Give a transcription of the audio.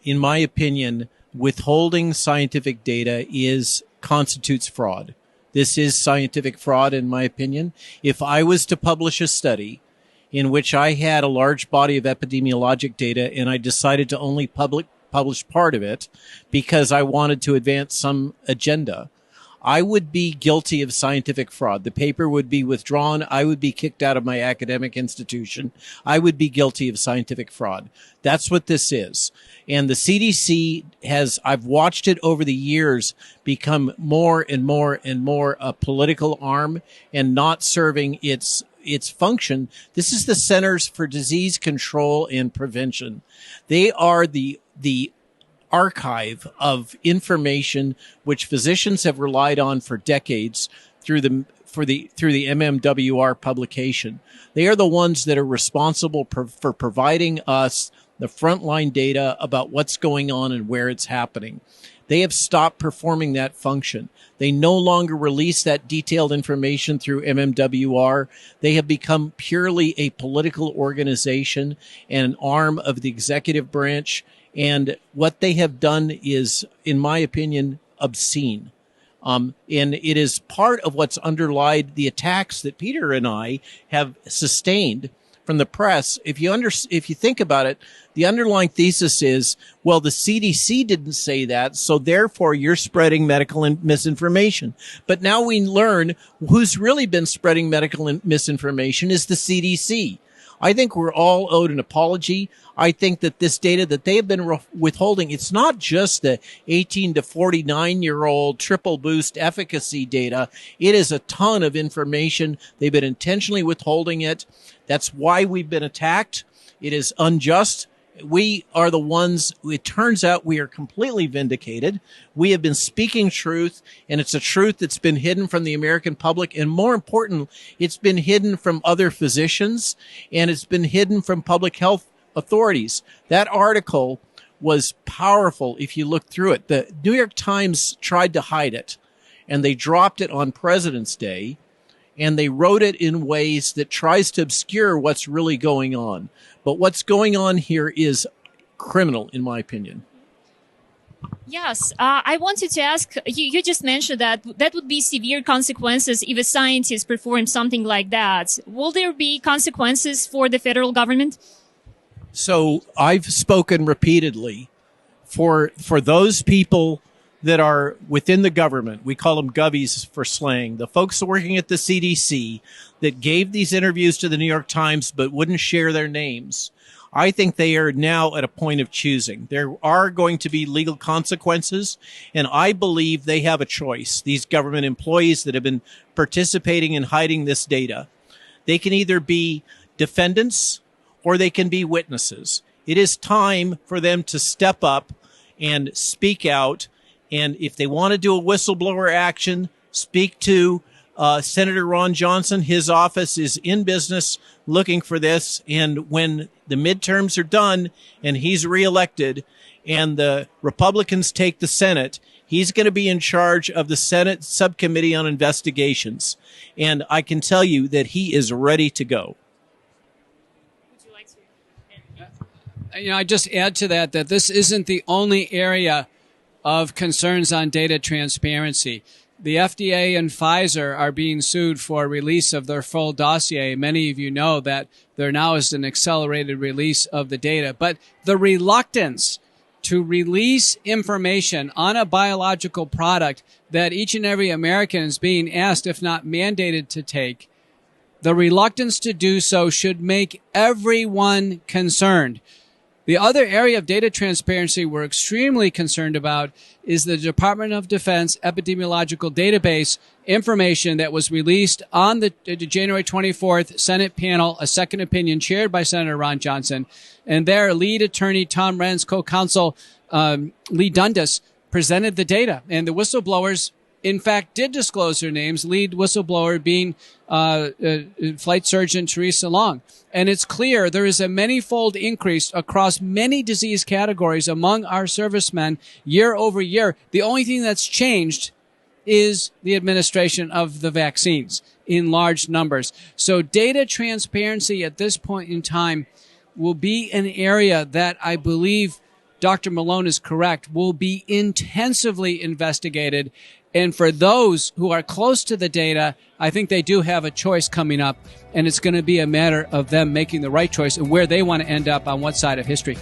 in my opinion, withholding scientific data constitutes fraud. This is scientific fraud, in my opinion. If I was to publish a study in which I had a large body of epidemiologic data and I decided to only publish part of it because I wanted to advance some agenda, I would be guilty of scientific fraud. The paper would be withdrawn. I would be kicked out of my academic institution. I would be guilty of scientific fraud. That's what this is. And the CDC I've watched it over the years become more and more and more a political arm and not serving its function. This is the Centers for Disease Control and Prevention. They are the archive of information which physicians have relied on for decades through the MMWR publication. They are the ones that are responsible for providing us the frontline data about what's going on and where it's happening. They have stopped performing that function. They no longer release that detailed information through MMWR. They have become purely a political organization and an arm of the executive branch. And what they have done is, in my opinion, obscene. And it is part of what's underlied the attacks that Peter and I have sustained from the press. If you think about it, the underlying thesis is, well, the CDC didn't say that, so therefore you're spreading medical misinformation. But now we learn who's really been spreading medical misinformation is the CDC. I think we're all owed an apology. I think that this data that they have been withholding, it's not just the 18 to 49-year-old triple boost efficacy data. It is a ton of information. They've been intentionally withholding it. That's why we've been attacked. It is unjust. We are the ones, it turns out we are completely vindicated. We have been speaking truth, and it's a truth that's been hidden from the American public. And more important, it's been hidden from other physicians, and it's been hidden from public health authorities. That article was powerful if you look through it. The New York Times tried to hide it, and they dropped it on President's Day, and they wrote it in ways that tries to obscure what's really going on. But what's going on here is criminal, in my opinion. Yes, I wanted to ask, you just mentioned that would be severe consequences if a scientist performed something like that. Will there be consequences for the federal government? So I've spoken repeatedly for those people that are within the government. We call them govies for slang. The folks working at the CDC that gave these interviews to the New York Times but wouldn't share their names. I think they are now at a point of choosing. There are going to be legal consequences, and I believe they have a choice. These government employees that have been participating in hiding this data, they can either be defendants or they can be witnesses. It is time for them to step up and speak out. And if they want to do a whistleblower action, speak to Senator Ron Johnson. His office is in business looking for this. And when the midterms are done and he's reelected and the Republicans take the Senate, he's going to be in charge of the Senate Subcommittee on Investigations. And I can tell you that he is ready to go. Would you like to? I just add to that this isn't the only area of concerns on data transparency. The FDA and Pfizer are being sued for release of their full dossier. Many of you know that there now is an accelerated release of the data. But the reluctance to release information on a biological product that each and every American is being asked, if not mandated, to take, the reluctance to do so should make everyone concerned. The other area of data transparency we're extremely concerned about is the Department of Defense epidemiological database information that was released on the January 24th Senate panel, a second opinion chaired by Senator Ron Johnson. And their lead attorney, Tom Wren's co-counsel, Lee Dundas, presented the data. And the whistleblowers, in fact, did disclose their names, lead whistleblower being Flight Surgeon Teresa Long. And it's clear there is a many-fold increase across many disease categories among our servicemen year over year. The only thing that's changed is the administration of the vaccines in large numbers. So data transparency at this point in time will be an area that I believe Dr. Malone is correct, will be intensively investigated. And for those who are close to the data, I think they do have a choice coming up, and it's going to be a matter of them making the right choice and where they want to end up on what side of history.